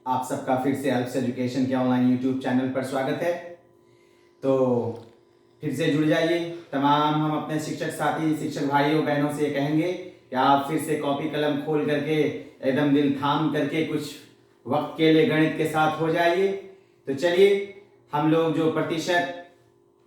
आप सबका फिर से अल्प्स एजुकेशन के ऑनलाइन यूट्यूब चैनल पर स्वागत है। तो फिर से जुड़ जाइए। तमाम हम अपने शिक्षक साथी शिक्षक भाइयों बहनों से कहेंगे कि आप फिर से कॉपी कलम खोल करके एकदम दिल थाम करके कुछ वक्त के लिए गणित के साथ हो जाइए। तो चलिए, हम लोग जो प्रतिशत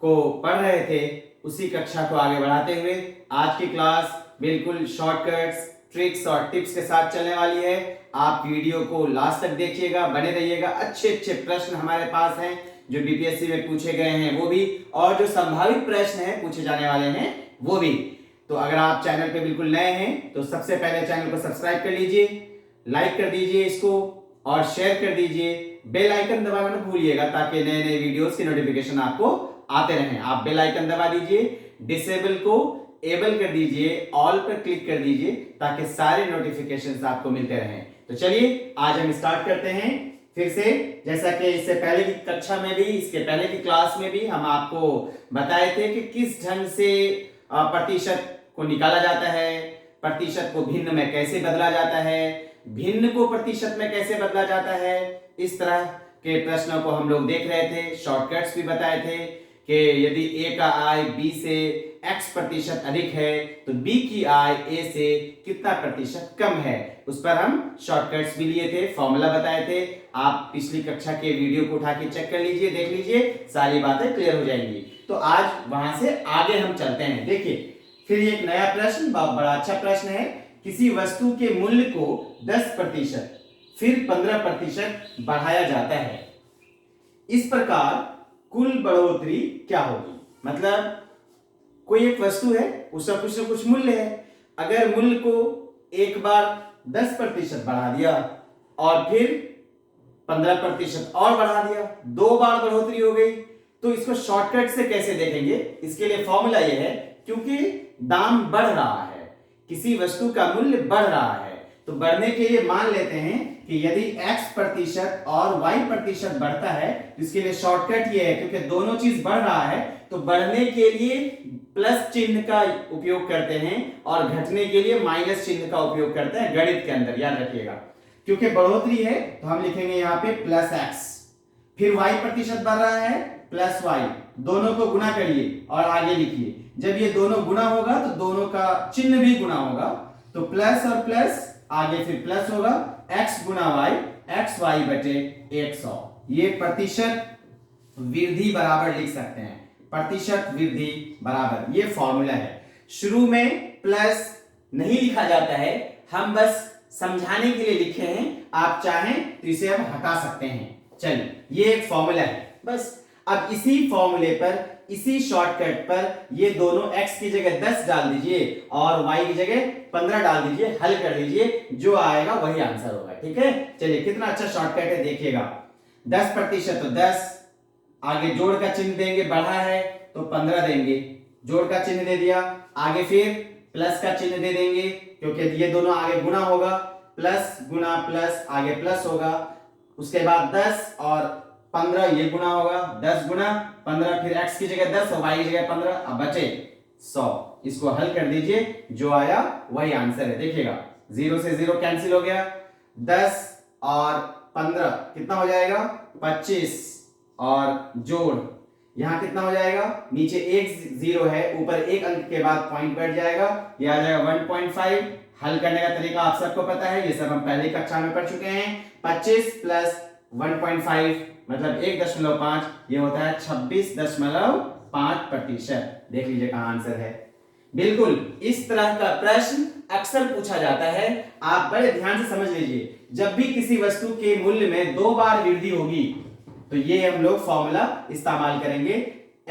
को पढ़ रहे थे उसी कक्षा को आगे बढ़ाते हुए आज की क्लास बिल्कुल शॉर्टकट्स, ट्रिक्स और टिप्स के साथ चलने वाली है। आप वीडियो को लास्ट तक देखिएगा, बने रहिएगा। अच्छे अच्छे प्रश्न हमारे पास हैं जो बीपीएससी में पूछे गए हैं वो भी, और जो संभावित प्रश्न हैं पूछे जाने वाले हैं वो भी। तो अगर आप चैनल पे बिल्कुल नए हैं तो सबसे पहले चैनल को सब्सक्राइब कर लीजिए, लाइक कर दीजिए इसको और शेयर कर दीजिए। बेल आइकन दबाना मत भूलिएगा ताकि नए नए वीडियोस की नोटिफिकेशन आपको आते रहें। आप बेल आइकन दबा दीजिए, डिसेबल को एबल कर दीजिए, ऑल पर क्लिक कर दीजिए ताकि सारे नोटिफिकेशंस आपको मिलते रहें। तो चलिए आज हम स्टार्ट करते हैं फिर से। जैसा कि इससे पहले की कक्षा में भी, इसके पहले की क्लास में भी हम आपको बताए थे कि किस ढंग से प्रतिशत को निकाला जाता है, प्रतिशत को भिन्न में कैसे बदला जाता है, भिन्न को प्रतिशत में कैसे बदला जाता है। इस तरह के प्रश्नों को हम लोग देख रहे थे। शॉर्टकट्स भी बताए थे कि यदि ए का आय बी से x प्रतिशत अधिक है तो b की आय a से कितना प्रतिशत कम है, उस पर हम शॉर्टकट्स भी लिए थे, फॉर्मूला बताए थे। आप पिछली कक्षा के वीडियो को उठा के चेक कर लीजिए, देख लीजिए, सारी बातें क्लियर हो जाएंगी। तो आज वहां से आगे हम चलते हैं। देखिए फिर एक नया प्रश्न, बड़ा अच्छा प्रश्न है। किसी वस्तु के मूल्य को 10% फिर 15% बढ़ाया जाता है, इस प्रकार कुल बढ़ोतरी क्या होगी। मतलब कोई एक वस्तु है, उसका कुछ ना कुछ मूल्य है। अगर मूल्य को एक बार 10% बढ़ा दिया और फिर 15% और बढ़ा दिया, 2 बार बढ़ोतरी हो गई, तो इसको शॉर्टकट से कैसे देखेंगे। इसके लिए फॉर्मूला यह है, क्योंकि दाम बढ़ रहा है, किसी वस्तु का मूल्य बढ़ रहा है, तो बढ़ने के लिए मान लेते हैं कि यदि x% और y% बढ़ता है तो इसके लिए शॉर्टकट ये है, क्योंकि दोनों चीज बढ़ रहा है तो बढ़ने के लिए प्लस चिन्ह का उपयोग करते हैं और घटने के लिए माइनस चिन्ह का उपयोग करते हैं गणित के अंदर, याद रखिएगा। क्योंकि बढ़ोतरी है तो हम लिखेंगे यहां पे प्लस x, फिर y% बढ़ रहा है प्लस y, दोनों को गुणा करिए और आगे लिखिए। जब ये दोनों गुणा होगा तो दोनों का चिन्ह भी गुणा होगा, तो प्लस और प्लस आगे फिर प्लस होगा, x गुना y, xy बटे 100। ये प्रतिशत वृद्धि बराबर लिख सकते हैं, प्रतिशत वृद्धि बराबर, ये फॉर्मूला है। शुरू में प्लस नहीं लिखा जाता है, हम बस समझाने के लिए लिखे हैं। आप चाहें तो इसे हम हटा सकते हैं। चलिए, ये एक फॉर्मूला है बस। अब इसी फॉर्मूले पर, इसी शॉर्टकट पर ये दोनों x की जगह 10 डाल दीजिए और y की जगह 15 डाल दीजिए, हल कर दीजिए, जो आएगा वही आंसर होगा। ठीक है, चलिए कितना अच्छा शॉर्टकट है, देखिएगा। 10% तो 10, आगे जोड़ का चिन्ह देंगे, बढ़ा है तो 15 देंगे, जोड़ का चिन्ह दे दिया, आगे फिर प्लस का चिन्ह दे देंगे क्योंकि ये दोनों आगे गुणा होगा, प्लस गुना प्लस आगे प्लस होगा, उसके बाद 10 और 15 ये गुणा होगा, 10 गुना 15, फिर x की जगह 10 और y की जगह 15, अब बचे 100। इसको हल कर दीजिए, जो आया वही आंसर है। देखिएगा 0 से 0 कैंसिल हो गया, 10 और 15 कितना हो जाएगा 25, और जोड़ यहां कितना हो जाएगा, नीचे एक 0 है, ऊपर एक अंक के बाद पॉइंट बैठ जाएगा, ये आ जाएगा 1.5। हल करने का तरीका आप सबको पता है, ये सब हम पहले कक्षा में पढ़ चुके हैं। 25 प्लस 1.5 मतलब 1.5, ये होता है 26.5%। देख लीजिए कहां आंसर है। बिल्कुल इस तरह का प्रश्न अक्सर पूछा जाता है, आप बड़े ध्यान से समझ लीजिए। जब भी किसी वस्तु के मूल्य में 2 बार वृद्धि होगी तो ये हम लोग फॉर्मूला इस्तेमाल करेंगे,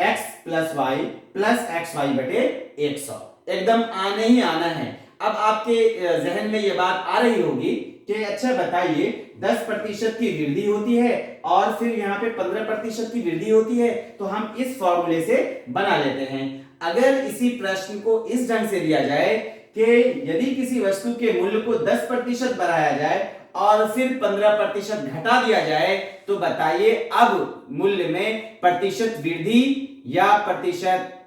x plus Y plus X Y बटे 100। एकदम आने ही आना है। अब आपके जहन में ये बात आ रही होगी कि अच्छा बताइए, 10% की वृद्धि होती है और फिर यहाँ पे 15% की वृद्धि होती है, तो हम इस फॉर्मूले से बना लेते हैं। अगर इसी प्रश्न को इस ढंग से दिया जाए कि यदि किसी वस्तु के मूल्य को 10% बढ़ाया जाए और फिर 15% घटा दिया जाए, तो बताइए अब मूल्य में प्रतिशत वृद्धि या प्रतिशत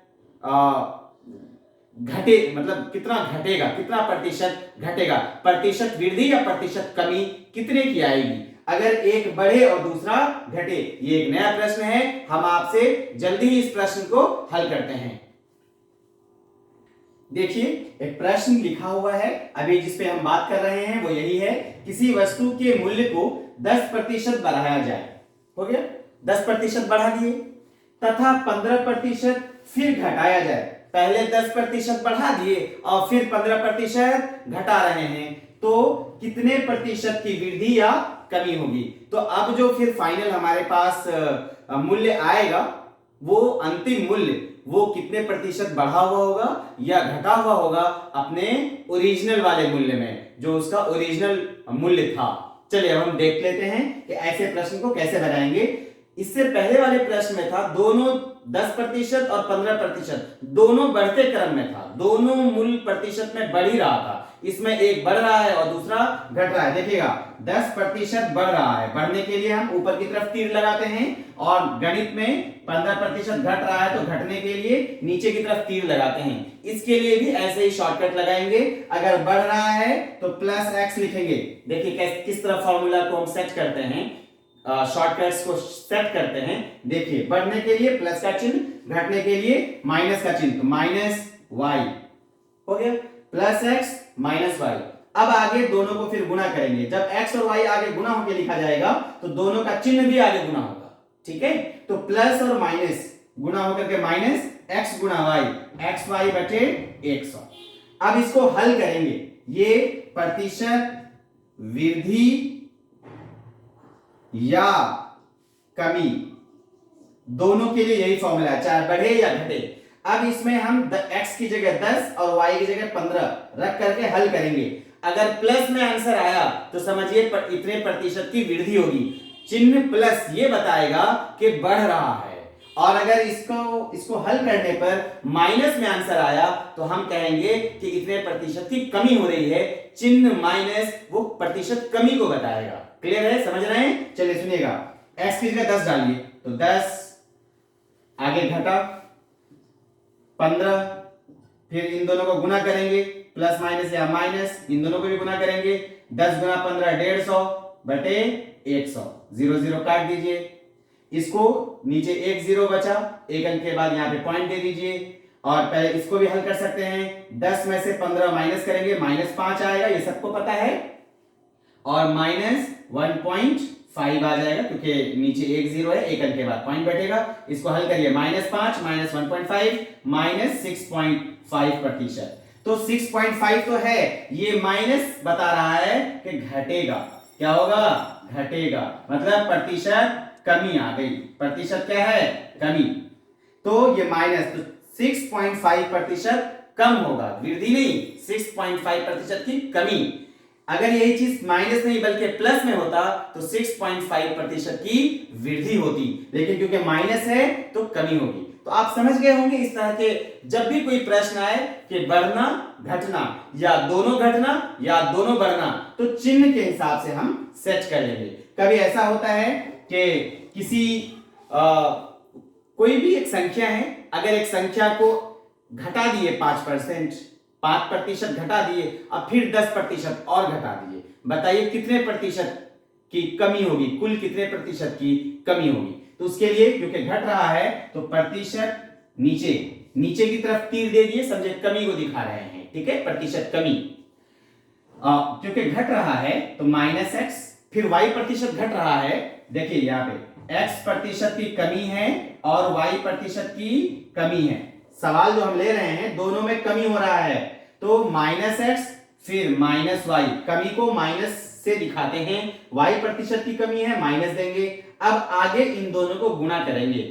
घटे, मतलब कितना घटेगा, कितना प्रतिशत घटेगा, प्रतिशत वृद्धि या प्रतिशत कमी कितने की आएगी। अगर एक बढ़े और दूसरा घटे। ये एक नया प्रश्न है, हम आपसे जल्दी ही इस प्रश्न को हल करते हैं। देखिए एक प्रश्न लिखा हुआ है, अभी जिस पे हम बात कर रहे हैं वो यही है, किसी वस्तु के मूल्य को 10% बढ़ाया जाए। हो गया, 10% बढ़ा दिए तथा 15% फिर घटाया जाए। पहले 10% बढ़ा दिए और फिर 15% घटा रहे हैं, तो कितने प्रतिशत की वृद्धि या कमी होगी? तो अब जो फिर फाइनल हमारे पास मूल्य आएगा, वो अंतिम मूल्य वो कितने प्रतिशत बढ़ा हुआ होगा या घटा हुआ होगा अपने ओरिजिनल वाले मूल्य में, जो उसका ओरिजिनल मूल्य था। चलिए अब हम देख लेते हैं कि ऐसे प्रश्न को कैसे बनाएंगे। इससे पहले वाले प्रश्न में था दोनों 10% और 15% दोनों बढ़ते क्रम में था, दोनों मूल प्रतिशत में बढ़ ही रहा था। इसमें एक बढ़ रहा है और दूसरा घट रहा है। देखिएगा 10% बढ़ रहा है, बढ़ने के लिए हम ऊपर की तरफ तीर लगाते हैं, और गणित में 15% घट रहा है तो घटने के लिए नीचे की तरफ तीर लगाते हैं। इसके लिए भी ऐसे ही शॉर्टकट लगाएंगे। अगर बढ़ रहा है तो +x लिखेंगे। देखिए किस तरह फॉर्मूला को हम सेट करते हैं, शॉर्टकट्स को सेट करते हैं। देखिए बढ़ने के लिए प्लस का चिन्ह, घटने के लिए माइनस का चिन्ह, तो -y हो गया, +x -y। अब आगे दोनों को फिर गुणा करेंगे। जब x और y आगे गुणा होकर लिखा जाएगा तो दोनों का चिन्ह भी आगे गुणा होगा। ठीक है, तो प्लस और माइनस गुणा होकर के -x गुणा y, xy बटे 100। अब इसको हल करेंगे। ये प्रतिशत वृद्धि या कमी दोनों के लिए यही फॉर्मूला है, चाहे बढ़े या घटे। अब इसमें हम x की जगह 10 और y की जगह 15 रख करके हल करेंगे। अगर प्लस में आंसर आया तो समझिए इतने प्रतिशत की वृद्धि होगी। चिन्ह प्लस ये बताएगा कि बढ़ रहा है, और अगर इसको हल करने पर माइनस में आंसर आया तो हम कहेंगे कि इतने प्रतिशत की कमी हो रही है। चिन्ह माइनस वो प्रतिशत कमी को बताएगा। क्लियर है, समझ रहे हैं? चलिए सुनिएगा, x की जगह 10 डालिए तो 10, आगे घटा 15, फिर इन दोनों को गुना करेंगे, प्लस माइनस या माइनस, इन दोनों को भी गुना करेंगे। 10 गुना 15 150 बटे 100, 0 0 काट दीजिए। इसको नीचे 1 0 बचा, एक अंक के बाद यहाँ पे पॉइंट दे दीजिए। और पहले इसको भी हल कर सकते हैं। 10 में से 15 माइनस करेंगे, -5 आएगा, ये सबको पता है, और -1.5 आ जाएगा क्योंकि नीचे 1 0 है, एक अंक के बाद पॉइंट बैठेगा। इसको हल करिए, -5 -1.5 -6.5%। तो 6.5 तो है, ये माइनस बता रहा है कि घटेगा। क्या होगा? घटेगा, मतलब प्रतिशत कमी आ गई। प्रतिशत क्या है? कमी। तो ये माइनस, तो 6.5% कम होगा, वृद्धि नहीं, 6.5% की कमी। अगर यही चीज माइनस नहीं बल्कि प्लस में होता तो 6.5% की वृद्धि होती, लेकिन क्योंकि माइनस है तो कमी होगी। तो आप समझ गए होंगे इस तरह के जब भी कोई प्रश्न आए कि बढ़ना घटना या दोनों घटना या दोनों बढ़ना, तो चिन्ह के हिसाब से हम सेट कर लेंगे। कभी ऐसा होता है कि किसी कोई भी एक संख्या है, अगर एक संख्या को घटा दिए 5% घटा दिए, अब फिर 10% और घटा दिए, बताइए कितने प्रतिशत की कमी होगी, कुल कितने प्रतिशत की कमी होगी? तो उसके लिए क्योंकि घट रहा है तो प्रतिशत नीचे की तरफ तीर दे दिए, समझे कमी को दिखा रहे हैं। ठीक है, प्रतिशत कमी क्योंकि घट रहा है तो -x, फिर y प्रतिशत घट रहा है। देखिए यहाँ पे x प्रतिशत की कमी है और y प्रतिशत की कमी है। सवाल जो हम ले रहे हैं दोनों में कमी हो रहा है, तो -x फिर -y, कमी को माइनस से दिखाते हैं। y प्रतिशत की कमी है, माइनस देंगे। अब आगे इन दोनों को गुणा करेंगे,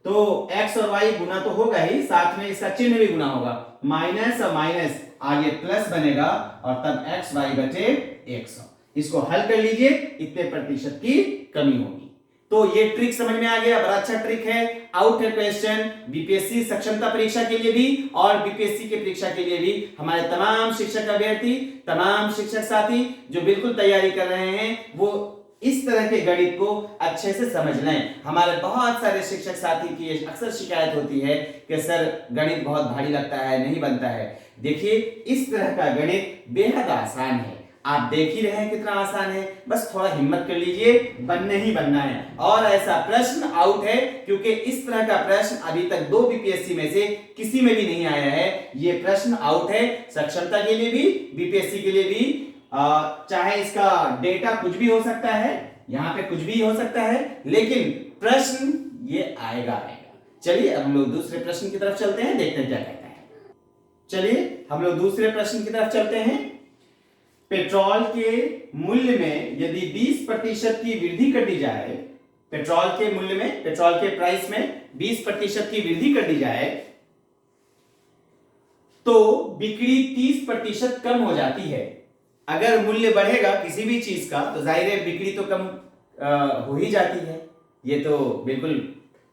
तो x और y गुना तो होगा ही, साथ में इसका चिन्ह भी गुना होगा, माइनस और माइनस आगे प्लस बनेगा, और तब xy बटे 100। इसको हल कर लीजिए, इतने प्रतिशत की कमी होगी। तो ये ट्रिक समझ में आ गया, बड़ा अच्छा ट्रिक है। आउट है क्वेश्चन बीपीएससी सक्षमता परीक्षा के लिए भी और बीपीएससी के परीक्षा के लिए भी। हमारे तमाम शिक्षक अभ्यर्थी, तमाम शिक्षक साथी जो बिल्कुल तैयारी कर रहे हैं, वो इस तरह के गणित को अच्छे से समझ लें। हमारे बहुत सारे शिक्षक साथी की अक्सर शिकायत होती है कि सर गणित बहुत भारी लगता है, नहीं बनता है। देखिए इस तरह का गणित बेहद आसान है। आप देख ही रहे हैं कितना आसान है, बस थोड़ा हिम्मत कर लीजिए, बनने ही बनना है। और ऐसा प्रश्न आउट है क्योंकि इस तरह का प्रश्न अभी तक 2 बीपीएससी में से किसी में भी नहीं आया है। ये प्रश्न आउट है, सक्षमता के लिए भी, बीपीएससी के लिए भी। चाहे इसका डेटा कुछ भी हो सकता है, यहां पे कुछ भी हो सकता है, लेकिन प्रश्न ये आएगा। चलिए अब हम लोग दूसरे प्रश्न की तरफ चलते हैं, देखते हैं क्या कहता है। चलिए हम लोग दूसरे प्रश्न की तरफ चलते हैं। पेट्रोल के मूल्य में यदि 20% की वृद्धि कर दी जाए, पेट्रोल के मूल्य में, पेट्रोल के प्राइस में 20% की वृद्धि कर दी जाए तो बिक्री 30% कम हो जाती है। अगर मूल्य बढ़ेगा किसी भी चीज का तो जाहिर है बिक्री तो कम हो ही जाती है। ये तो बिल्कुल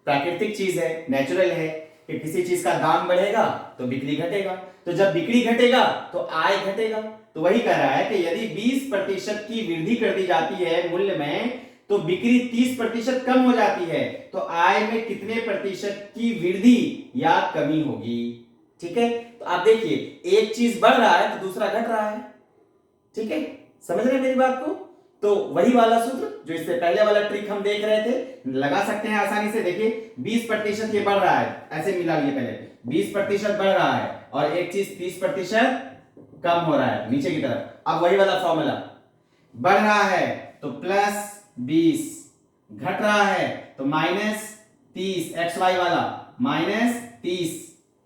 प्राकृतिक चीज है, नेचुरल है कि किसी चीज का दाम बढ़ेगा तो बिक्री घटेगा, तो जब बिक्री घटेगा तो आय घटेगा। तो वही कह रहा है कि यदि 20% की वृद्धि कर दी जाती है मूल्य में तो बिक्री 30% कम हो जाती है, तो आय में कितने प्रतिशत की वृद्धि या कमी होगी। ठीक है, तो आप देखिए एक चीज बढ़ रहा है तो दूसरा घट रहा है। ठीक है, समझ रहे हैं मेरी बात को। तो वही वाला सूत्र जो इससे पहले वाला ट्रिक हम देख रहे थे, लगा सकते हैं आसानी से। देखिए 20% ये बढ़ रहा है, ऐसे मिला लिए पहले 20% बढ़ रहा है और एक चीज 30% कम हो रहा है नीचे की तरफ। अब वही वाला फॉर्मूला, बढ़ रहा है तो +20, घट रहा है तो -30, XY वाला -30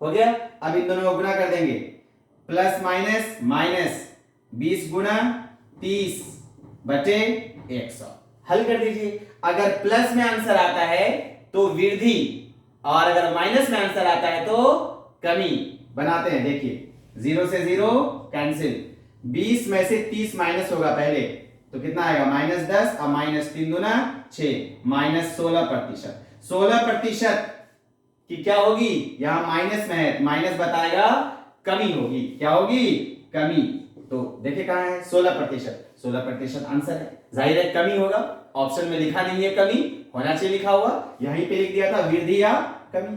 हो गया। अब इन दोनों को गुना कर देंगे, प्लस माइनस माइनस 20 गुना 30 बटे 100, हल कर दीजिए। अगर प्लस में आंसर आता है तो वृद्धि और अगर माइनस में आंसर आता है तो कमी। बनाते हैं, देखिए 0 से 0 कैंसिल, 20 में से 30 माइनस होगा पहले तो कितना आएगा -10 और -3 दूना 6, -16%। 16% की क्या होगी, यहां माइनस में है, माइनस बताएगा कमी होगी। क्या होगी, कमी। तो देखिए कहां है 16%, 16% आंसर है, जाहिर है कमी होगा। ऑप्शन में लिखा नहीं है कमी, होना चाहिए लिखा हुआ, यहीं पे लिख दिया था वृद्धि या कमी।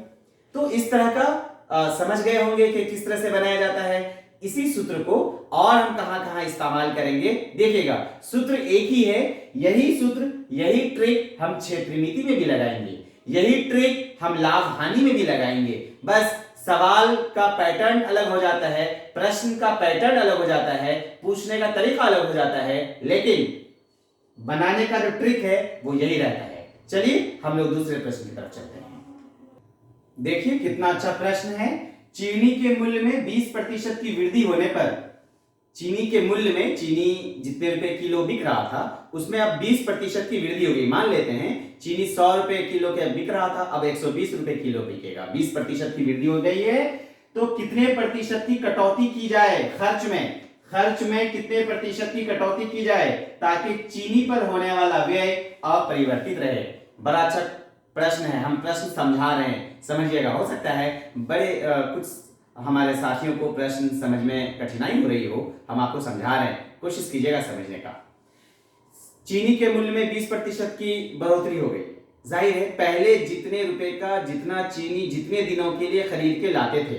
तो इस तरह का समझ गए होंगे कि किस तरह से बनाया जाता है। इसी सूत्र को और हम कहां-कहां इस्तेमाल करेंगे देखिएगा। सूत्र एक ही है, यही सूत्र, यही ट्रिक हम क्षेत्रनीति में भी लगाएंगे, यही ट्रिक हम लाभ हानि में भी लगाएंगे। बस सवाल का पैटर्न अलग हो जाता है, प्रश्न का पैटर्न अलग हो जाता है, पूछने का तरीका अलग हो जाता है, लेकिन बनाने का जो ट्रिक है वो यही रहता है। चलिए हम लोग दूसरे प्रश्न की तरफ चलते हैं। देखिए कितना अच्छा प्रश्न है। चीनी के मूल्य में 20% की वृद्धि होने पर, चीनी के मूल्य में, चीनी जितने रुपए किलो बिक रहा था उसमें अब 20% की वृद्धि हो गई। मान लेते हैं चीनी 100 रुपए किलो के बिक रहा था, अब 120 रुपए किलो बिकेगा। 20% की वृद्धि हो गई है, तो कितने प्रतिशत की कटौती की जाए खर्च में, खर्च में कितने प्रतिशत की कटौती की जाए ताकि चीनी पर होने वाला व्यय अपरिवर्तित रहे। बड़ा अच्छा प्रश्न है, हम प्रश्न समझा रहे हैं, समझिएगा। हो सकता है बड़े कुछ हमारे साथियों को प्रश्न समझ में कठिनाई हो रही हो, हम आपको समझा रहे हैं, कोशिश कीजिएगा समझने का। चीनी के मूल्य में 20% की बढ़ोतरी हो गई। जाहिर है पहले जितने रुपए का जितना चीनी जितने दिनों के लिए खरीद के लाते थे,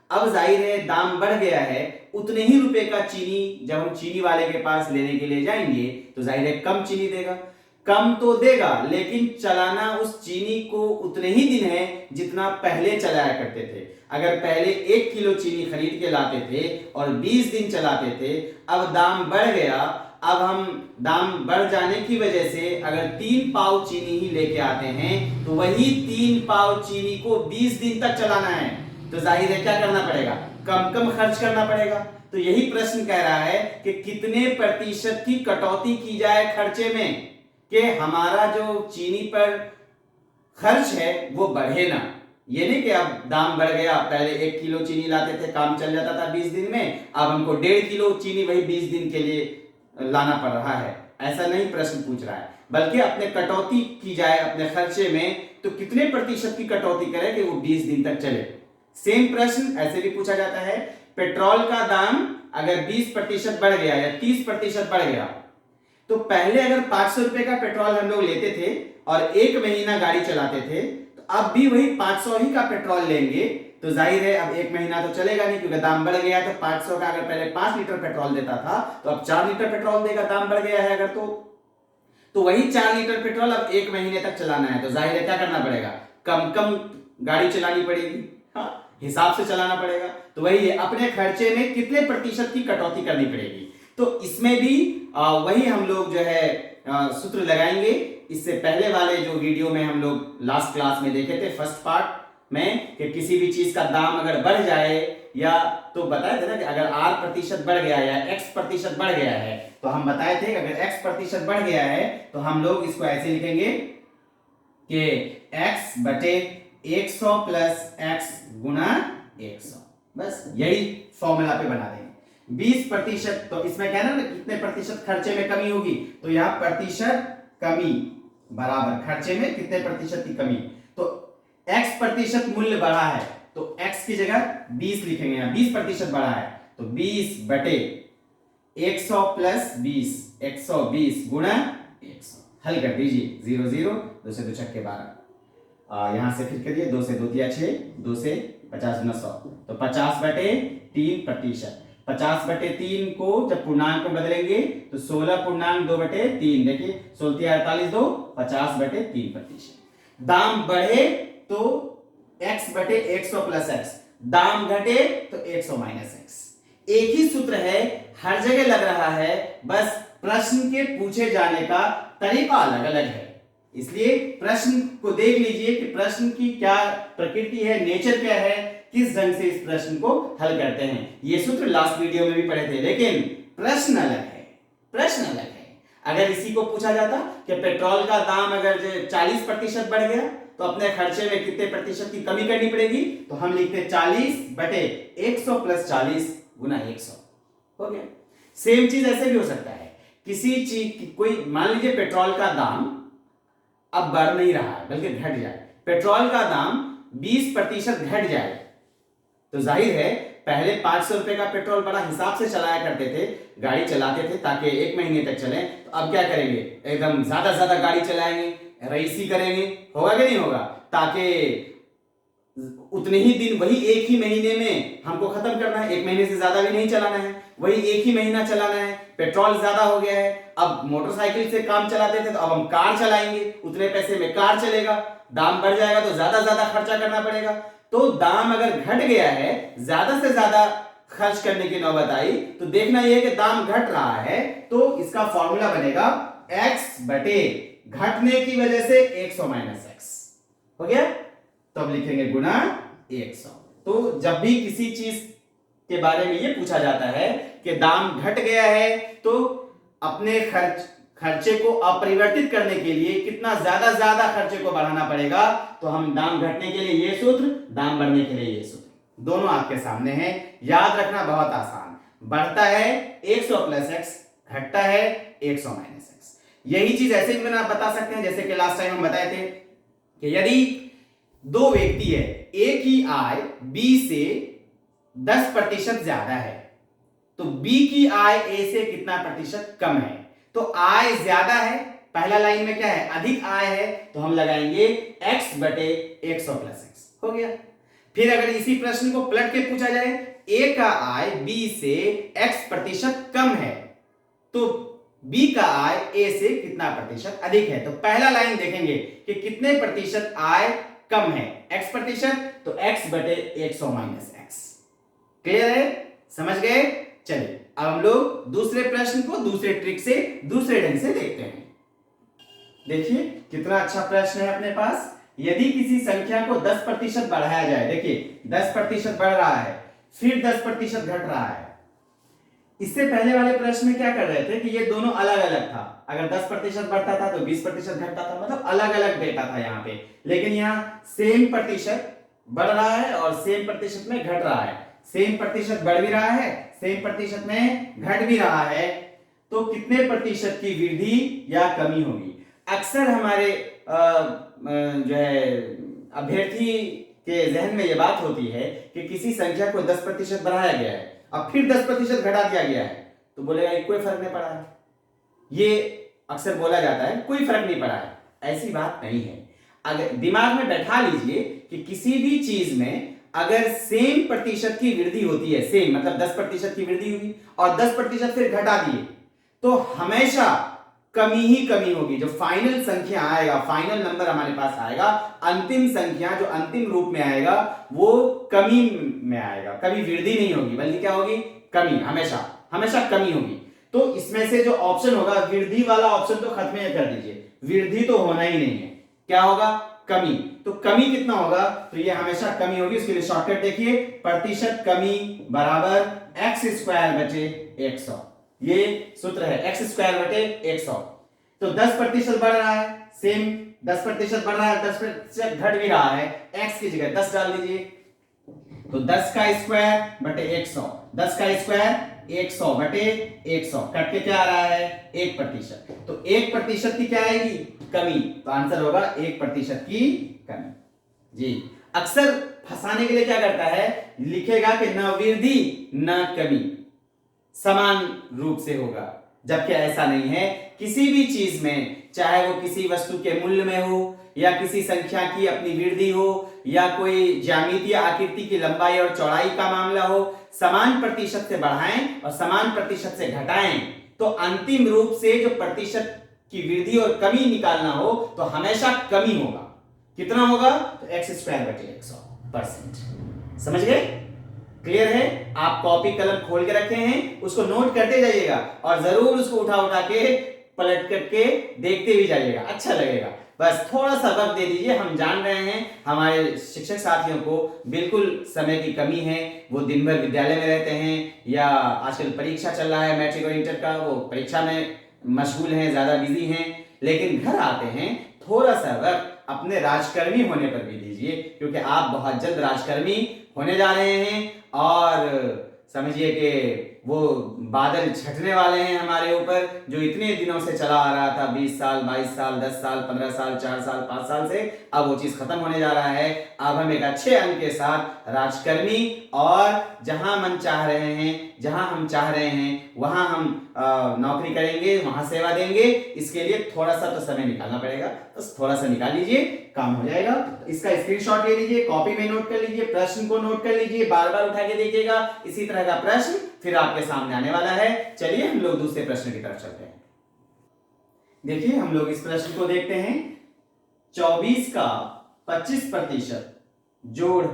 अब जाहिर है दाम बढ़ गया है, उतने ही रुपए का चीनी जब हम चीनी वाले के पास लेने के लिए जाएंगे तो जाहिर है कम चीनी देगा। कम तो देगा लेकिन चलाना उस चीनी को उतने ही दिन है जितना पहले चलाया करते थे। अगर पहले 1 किलो चीनी खरीद के लाते थे और 20 दिन चलाते थे, अब दाम बढ़ गया, अब हम दाम बढ़ जाने की वजह से अगर 3 पाव चीनी ही लेके आते हैं तो वही 3 पाव चीनी को 20 दिन तक चलाना है, तो जाहिर है क्या करना पड़ेगा, कम कम खर्च करना पड़ेगा। तो यही प्रश्न कह रहा है कि कितने प्रतिशत की कटौती की जाए खर्चे में कि हमारा जो चीनी पर खर्च है वो बढ़े ना। ये नहीं कि अब दाम बढ़ गया, पहले 1 किलो चीनी लाते थे, काम चल जाता था 20 दिन में, अब हमको 1.5 किलो चीनी वही 20 दिन के लिए लाना पड़ रहा है। ऐसा नहीं प्रश्न पूछ रहा है, बल्कि अपने कटौती की जाए अपने खर्चे में, तो कितने प्रतिशत की कटौती करें कि वो 20 दिन तक चले। सेम प्रश्न ऐसे भी पूछा जाता है, पेट्रोल का दाम अगर 20% बढ़ गया या 30% बढ़ गया, तो पहले अगर 500 रुपए का पेट्रोल हम लोग लेते थे और 1 महीना गाड़ी चलाते थे, तो अब भी वही 500 ही का पेट्रोल लेंगे, तो जाहिर है अब एक महीना तो चलेगा नहीं, क्योंकि दाम बढ़ गया। तो 500 का अगर पहले 5 लीटर पेट्रोल देता था तो अब 4 लीटर पेट्रोल देगा, दाम बढ़ गया है अगर तो वही 4 लीटर पेट्रोल अब एक महीने तक चलाना है, तो जाहिर है क्या करना पड़ेगा, कम कम गाड़ी चलानी पड़ेगी। हाँ, हिसाब से चलाना पड़ेगा। तो वही है, अपने खर्चे में कितने प्रतिशत की कटौती करनी पड़ेगी। तो इसमें भी वही हम लोग जो है सूत्र लगाएंगे। इससे पहले वाले जो वीडियो में हम लोग लास्ट क्लास में देखे थे, फर्स्ट पार्ट में, कि किसी भी चीज का दाम अगर बढ़ जाए या तो बताए थे ना कि अगर R प्रतिशत बढ़ गया या X प्रतिशत बढ़ गया है, तो हम बताए थे कि अगर X प्रतिशत बढ़ गया है तो हम लोग इसको ऐसे लिखेंगे कि X बटे 100 प्लस X गुना 100। बस यही फॉर्मूला पे बना देंगे। 20%, तो इसमें क्या है ना, कितने प्रतिशत खर्चे में कमी होगी, तो यहाँ प्रतिशत कमी बराबर खर्चे में कितने प्रतिशत की कमी। तो X प्रतिशत मूल्य बढ़ा है तो X की जगह 20 लिखेंगे, यहाँ 20% बढ़ा है तो 20 बटे 100 प्लस 20, 120 गुणा 100। हल कर दीजिए, 0 0, 2 से 2 छक्के 12, यहां से फिर करिए, 2 से 2 दिया 6, 2 से 50 गुना 100, तो 50 बटे 3%। 50 बटे 3 को जब पूर्णांक में बदलेंगे तो 16 पूर्णांक 2 बटे 3, देखिए 16 48 2, 50 बटे 3%। दाम बढ़े तो x बटे 100 प्लस x, दाम घटे तो 100 माइनस x। एक ही सूत्र है, हर जगह लग रहा है, बस प्रश्न के पूछे जाने का तरीका अलग अलग है। इसलिए प्रश्न को देख लीजिए कि प्रश्न की क्या प्रकृति है, नेचर क्या है, किस ढंग से इस प्रश्न को हल करते हैं। ये सूत्र लास्ट वीडियो में भी पढ़े थे, लेकिन प्रश्न अलग है, प्रश्न अलग है। अगर इसी को पूछा जाता कि पेट्रोल का दाम अगर 40% बढ़ गया तो अपने खर्चे में कितने प्रतिशत की कमी करनी पड़ेगी, तो हम लिखते 40 बटे 100 प्लस 40 गुना 100, हो गया। सेम चीज ऐसे भी हो सकता है, किसी चीज कोई मान लीजिए पेट्रोल का दाम अब बढ़ नहीं रहा है बल्कि घट जाए, पेट्रोल का दाम 20% घट जाए, तो जाहिर है पहले 500 रुपए का पेट्रोल बड़ा हिसाब से चलाया करते थे, गाड़ी चलाते थे ताकि एक महीने तक चले। तो अब क्या करेंगे, एकदम ज्यादा गाड़ी चलाएंगे, रईसी करेंगे, होगा कि नहीं होगा, ताकि उतने ही दिन, वही एक ही महीने में हमको खत्म करना है, एक महीने से ज्यादा भी नहीं चलाना है, वही एक ही महीना चलाना है। पेट्रोल ज्यादा हो गया है, अब मोटरसाइकिल से काम चलाते थे तो अब हम कार चलाएंगे, उतने पैसे में कार चलेगा, दाम बढ़ जाएगा तो ज्यादा खर्चा करना पड़ेगा। तो दाम अगर घट गया है, ज्यादा से ज्यादा खर्च करने की नौबत आई, तो देखना यह कि दाम घट रहा है, तो इसका फॉर्मूला बनेगा x बटे घटने की वजह से 100 माइनस x, हो गया। तो अब लिखेंगे गुना 100। तो जब भी किसी चीज के बारे में ये पूछा जाता है कि दाम घट गया है, तो अपने खर्चे को अपरिवर्तित करने के लिए कितना ज्यादा खर्चे को बढ़ाना पड़ेगा, तो हम दाम घटने के लिए ये सूत्र, दाम बढ़ने के लिए ये सूत्र, दोनों आपके सामने हैं। याद रखना बहुत आसान, बढ़ता है 100 प्लस एक्स, घटता है 100 माइनस एक्स। यही चीज ऐसे भी बता सकते हैं जैसे कि लास्ट टाइम हम बताए थे कि यदि दो व्यक्ति है, ए की आय बी से 10% ज्यादा है, तो बी की आय ए से कितना प्रतिशत कम है। तो आय ज्यादा है, पहला लाइन में क्या है, अधिक आय है, तो हम लगाएंगे x बटे 100 प्लस एक्स, हो गया। फिर अगर इसी प्रश्न को पलट के पूछा जाए, ए का आय बी से x% कम है, तो बी का आय ए से कितना प्रतिशत अधिक है। तो पहला लाइन देखेंगे कि कितने प्रतिशत आय कम है, x%, तो x बटे 100 माइनस एक्स। क्लियर है, समझ गए। चलिए अब हम लोग दूसरे प्रश्न को दूसरे ट्रिक से, दूसरे ढंग से देखते हैं। देखिए कितना अच्छा प्रश्न है अपने पास। यदि किसी संख्या को 10% बढ़ाया जाए, देखिए 10% बढ़ रहा है, फिर 10% घट रहा है। इससे पहले वाले प्रश्न में क्या कर रहे थे कि ये दोनों अलग अलग था, अगर 10% बढ़ता था तो 20% घटता था, मतलब अलग अलग डेटा था यहाँ पे। लेकिन यहाँ सेम प्रतिशत बढ़ रहा है और सेम प्रतिशत में घट रहा है, सेम प्रतिशत बढ़ भी रहा है, सेम प्रतिशत में घट भी रहा है, तो कितने प्रतिशत की वृद्धि या कमी होगी। अक्सर हमारे जो है अभ्यर्थी के जहन में यह बात होती है कि किसी संख्या को 10% बढ़ाया गया है, अब फिर 10% घटा दिया गया है, तो बोलेगा कोई फर्क नहीं पड़ा है। ये अक्सर बोला जाता है कोई फर्क नहीं पड़ा है, ऐसी बात नहीं है। अगर दिमाग में बैठा लीजिए कि किसी भी चीज में अगर सेम प्रतिशत की वृद्धि होती है, सेम मतलब 10% की वृद्धि हुई और 10% फिर घटा दिए, तो हमेशा कमी ही कमी होगी। जो फाइनल संख्या आएगा, फाइनल नंबर हमारे पास आएगा, अंतिम संख्या जो अंतिम रूप में आएगा वो कमी में आएगा, कभी वृद्धि नहीं होगी बल्कि क्या होगी, कमी, हमेशा हमेशा कमी होगी। तो इसमें से जो ऑप्शन होगा वृद्धि वाला ऑप्शन तो खत्म ही कर दीजिए, वृद्धि तो होना ही नहीं है, क्या होगा, कमी। तो कमी कितना होगा, तो ये हमेशा कमी होगी। उसके लिए शॉर्टकट देखिए, प्रतिशत कमी बराबर एक्स स्क्वायर बटे 100, ये सूत्र है, एक्स स्क्वायर बटे 100। तो 10% बढ़ रहा है, सेम 10% बढ़ रहा है, 10% घट भी रहा है, एक्स की जगह 10 डाल दीजिए, तो 10 का स्क्वायर बटे 100, 10 का स्क्वायर 100 बटे 100, कट के क्या आ रहा है, 1%। तो 1% की क्या आएगी, कमी, तो आंसर होगा 1% की कमी। जी, अक्सर फंसाने के लिए क्या करता है, लिखेगा कि न वृद्धि न कमी, समान रूप से होगा, जबकि ऐसा नहीं है। किसी भी चीज में, चाहे वो किसी वस्तु के मूल्य में हो या किसी संख्या की अपनी वृद्धि हो या कोई ज्यामितीय आकृति की लंबाई और चौड़ाई का मामला हो, समान प्रतिशत से बढ़ाएं और समान प्रतिशत से घटाएं, तो अंतिम रूप से जो प्रतिशत की वृद्धि और कमी निकालना हो तो हमेशा कमी होगा। कितना होगा, तो एक्स स्क्वायर बटे 100%। समझ गए, क्लियर है। आप कॉपी कलम खोल के रखे हैं, उसको नोट करते जाइएगा और जरूर उसको उठा उठा के पलट करके देखते भी जाइएगा, अच्छा लगेगा। बस थोड़ा सा वक्त दे दीजिए, हम जान रहे हैं हमारे शिक्षक साथियों को बिल्कुल समय की कमी है, वो दिन भर विद्यालय में रहते हैं या आजकल परीक्षा चल रहा है मैट्रिक और इंटर का, वो परीक्षा में मशगूल हैं, ज्यादा बिजी हैं, लेकिन घर आते हैं, थोड़ा सा वक्त अपने राजकर्मी होने पर भी दीजिए, क्योंकि आप बहुत जल्द राजकर्मी होने जा रहे हैं और समझिए कि वो बादल छटने वाले हैं हमारे ऊपर, जो इतने दिनों से चला आ रहा था, 20 साल 22 साल 10 साल 15 साल 4 साल 5 साल से, अब वो चीज खत्म होने जा रहा है। अब हम एक अच्छे अंक के साथ राजकर्मी और जहां मन चाह रहे हैं, जहां हम चाह रहे हैं वहां हम नौकरी करेंगे, वहां सेवा देंगे। इसके लिए थोड़ा सा तो समय निकालना पड़ेगा, बस थोड़ा सा निकाल लीजिए, काम हो जाएगा। इसका स्क्रीनशॉट ले लीजिए, कॉपी में नोट कर लीजिए, प्रश्न को नोट कर लीजिए, बार बार उठा के देखिएगा, इसी तरह का प्रश्न फिर आपके सामने आने वाला है। चलिए हम लोग दूसरे प्रश्न की तरफ चलते हैं। देखिए हम लोग इस प्रश्न को देखते हैं, 24 का 25% जोड़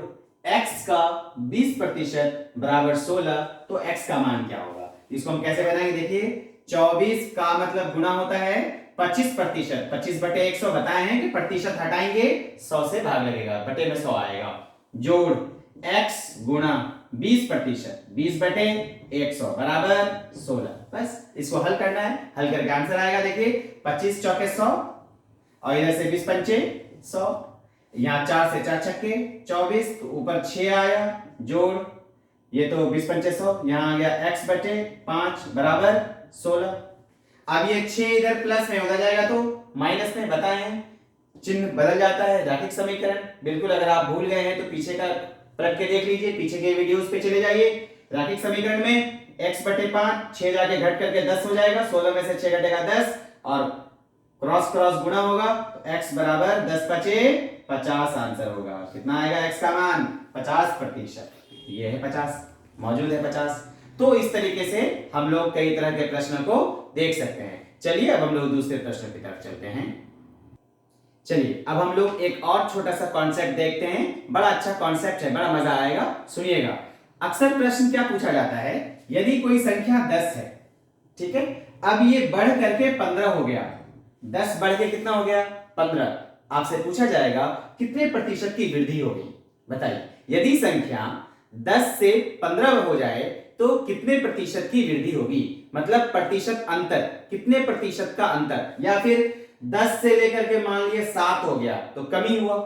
x का 20% बराबर 16, तो x का मान क्या होगा। इसको हम कैसे बनाएंगे, देखिए 24 का मतलब गुना होता है 25%, 25 बटे 100 बताए हैं कि प्रतिशत हटाएंगे 100 से भाग लगेगा, बटे में 100 आएगा, जोड़ x गुना 20%, 20 बटे 100 बराबर 16। बस इसको हल करना है, हल करके आंसर आएगा। देखिए 25 चौके 100 और इधर से 20 पंचे 100, यहाँ 4 से 4 छक्के 24, तो ऊपर 6 आया, जोड़ ये तो 20 पंचे 100, यहाँ आ गया x बटे 5 बराबर 16। अब ये 6 इधर प्लस में होता जाएगा तो माइनस में, बताए हैं चिन्ह बदल जाता है, रैखिक समीकरण। बिल्कुल अगर आप भूल गए हैं तो पीछे का पलट के देख लीजिए, पीछे के वीडियोस पे चले जाइए। रैखिक समीकरण में x बटे 5, 6 जाके घट करके 10 हो जाएगा, 16 में से 6 घटेगा 10 और क्रॉस क्रॉस गुणा होगा, तो x बराबर 10 बचे 50 आंसर होगा। कितना आएगा x का मान, 50%, ये है 50, मौजूद है 50। तो इस तरीके से हम लोग कई तरह के प्रश्नों को देख सकते हैं। चलिए अब हम लोग दूसरे प्रश्न की तरफ चलते हैं। चलिए अब हम लोग एक और छोटा सा कॉन्सेप्ट देखते हैं, बड़ा अच्छा कॉन्सेप्ट है, बड़ा मजा आएगा, सुनिएगा। अक्सर प्रश्न क्या पूछा जाता है, यदि कोई संख्या 10 है, ठीक है, अब ये बढ़ करके 15 हो गया, 10 बढ़ के कितना हो गया 15, आपसे पूछा जाएगा कितने प्रतिशत की वृद्धि होगी, बताइए। यदि संख्या 10 से 15 हो जाए तो कितने प्रतिशत की वृद्धि होगी, मतलब प्रतिशत अंतर, कितने प्रतिशत का अंतर, या फिर 10 से लेकर के मान लिए 7 हो गया तो कमी हुआ,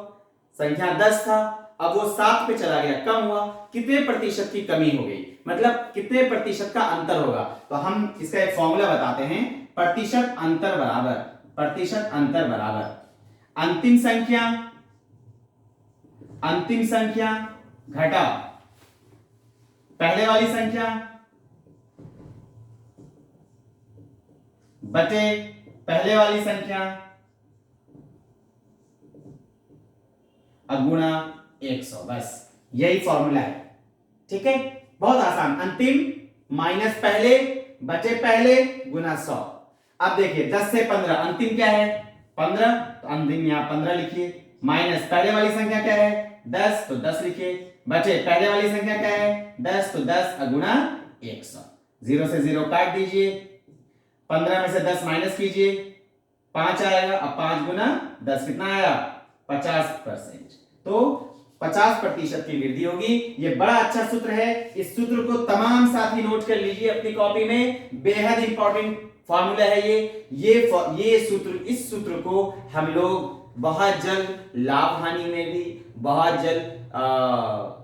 संख्या 10 था अब वो 7 पे चला गया, कम हुआ, कितने प्रतिशत की कमी हो गई, मतलब कितने प्रतिशत का अंतर होगा। तो हम इसका एक फॉर्मूला बताते हैं, प्रतिशत अंतर बराबर, प्रतिशत अंतर बराबर अंतिम संख्या घटा पहले वाली संख्या बटे पहले वाली संख्या गुणा 100, बस यही फॉर्मूला है, ठीक है, बहुत आसान। अंतिम माइनस पहले बचे पहले गुना 100। अब देखिए 10 से 15, अंतिम क्या है 15, तो अंतिम यहां 15 लिखिए, माइनस पहले वाली संख्या क्या है 10, तो 10 लिखिए, बचे पहले वाली संख्या क्या है 10, तो 10 गुना 100। 0 से 0 काट दीजिए, 15 में से 10 माइनस कीजिए, 5 आएगा। अब 5 गुना 10 कितना आया 50%। तो 50% की वृद्धि होगी। ये बड़ा अच्छा सूत्र है, इस सूत्र को तमाम साथी नोट कर लीजिए अपनी कॉपी में, बेहद इंपॉर्टेंट फॉर्मूला है ये सूत्र, इस सूत्र को हम लोग बहुत जल्द लाभ हानि में भी, बहुत जल्द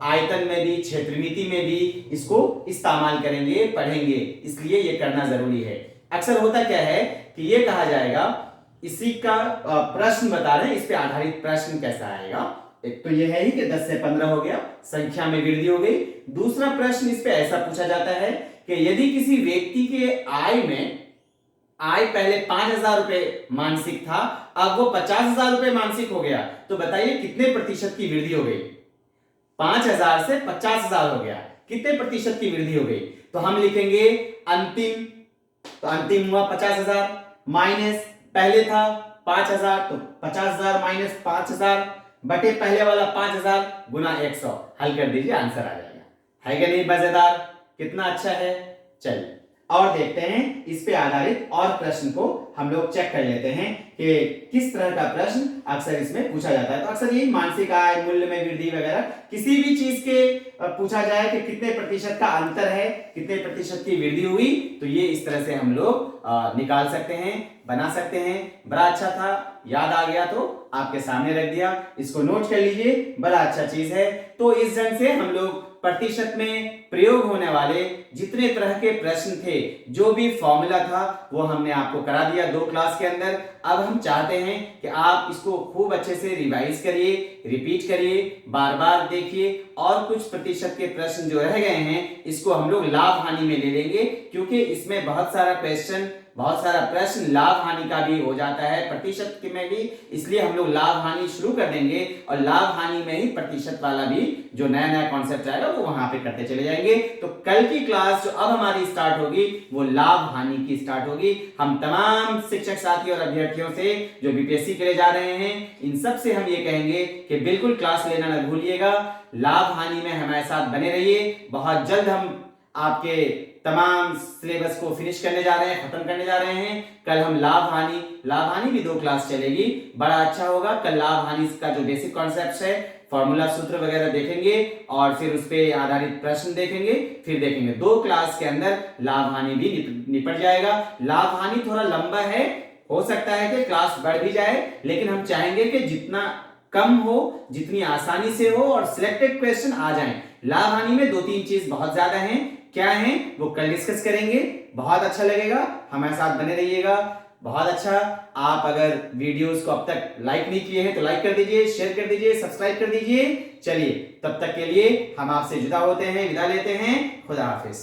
आयतन में भी, क्षेत्रमिति में भी इसको इस्तेमाल करेंगे, पढ़ेंगे, इसलिए ये करना जरूरी है। अक्सर होता क्या है कि ये कहा जाएगा इसी का प्रश्न बता रहे हैं, इस पे आधारित प्रश्न कैसा आएगा। एक तो ये है ही कि 10 से 15 हो गया, संख्या में वृद्धि हो गई। दूसरा प्रश्न इस पे ऐसा पूछा जाता है कि यदि किसी व्यक्ति के आय पहले 5,000 रुपए मानसिक था, अब वो 50,000 रुपए मानसिक हो गया, तो बताइए कितने प्रतिशत की वृद्धि हो गई। 5,000 से 50,000 हो गया, कितने प्रतिशत की वृद्धि हो गई। तो हम लिखेंगे अंतिम, तो अंतिम हुआ 50,000, माइनस पहले था 5,000, तो 50,000 माइनस 5,000 बटे पहले वाला 5,000 गुना 100। हल कर दीजिए, आंसर आ जाएगा। है कि नहीं मजेदार, कितना अच्छा है। चलिए और देखते हैं इस पे आधारित और प्रश्न को हम लोग चेक कर लेते हैं कि किस तरह का प्रश्न अक्सर इसमें पूछा जाता है। तो अक्सर यही मानसिक आय, मूल्य में वृद्धि वगैरह, किसी भी चीज के पूछा जाए कि कितने प्रतिशत का अंतर है, कितने प्रतिशत की वृद्धि हुई, तो ये इस तरह से हम लोग निकाल सकते हैं, बना सकते हैं। बड़ा अच्छा था, याद आ गया तो आपके सामने रख दिया, इसको नोट कर लीजिए, बड़ा अच्छा चीज है। तो इस ढंग से हम लोग प्रतिशत में प्रयोग होने वाले जितने तरह के प्रश्न थे, जो भी फॉर्मूला था, वो हमने आपको करा दिया 2 क्लास के अंदर। अब हम चाहते हैं कि आप इसको खूब अच्छे से रिवाइज करिए, रिपीट करिए, बार बार देखिए, और कुछ प्रतिशत के प्रश्न जो रह गए हैं इसको हम लोग लाभ हानि में ले लेंगे, क्योंकि इसमें बहुत सारा प्रश्न लाभ हानि का भी हो जाता है प्रतिशत में भी, इसलिए हम लोग लाभ हानि शुरू कर देंगे और लाभ हानि में ही प्रतिशत वाला भी जो नया नया कॉन्सेप्ट आएगा वो वहां पे करते चले जाएंगे। तो कल की क्लास जो अब हमारी स्टार्ट होगी वो लाभ हानि की स्टार्ट होगी। हम तमाम शिक्षक साथी और अभ्यर्थियों से जो बीपीएससी के लिए जा रहे हैं, इन सब से हम ये कहेंगे कि बिल्कुल क्लास लेना न भूलिएगा, लाभ हानि में हमारे साथ बने रहिए। बहुत जल्द हम आपके तमाम सिलेबस को फिनिश करने जा रहे हैं, खत्म करने जा रहे हैं। कल हम लाभ हानि भी 2 क्लास चलेगी, बड़ा अच्छा होगा। कल लाभ हानि का जो बेसिक कॉन्सेप्ट है, फॉर्मूला, सूत्र वगैरह देखेंगे और फिर उस पे आधारित प्रश्न देखेंगे, फिर देखेंगे 2 क्लास के अंदर लाभ हानि भी निपट जाएगा। लाभ हानि थोड़ा लंबा है, हो सकता है कि क्लास बढ़ भी जाए, लेकिन हम चाहेंगे कि जितना कम हो, जितनी आसानी से हो और सिलेक्टेड क्वेश्चन आ जाएं। लाभ हानि में 2-3 चीज बहुत ज्यादा हैं, क्या है वो कल डिस्कस करेंगे। बहुत अच्छा लगेगा, हमारे साथ बने रहिएगा। बहुत अच्छा। आप अगर वीडियोस को अब तक लाइक नहीं किए हैं तो लाइक कर दीजिए, शेयर कर दीजिए, सब्सक्राइब कर दीजिए। चलिए तब तक के लिए हम आपसे जुदा होते हैं, विदा लेते हैं। खुदा हाफिज।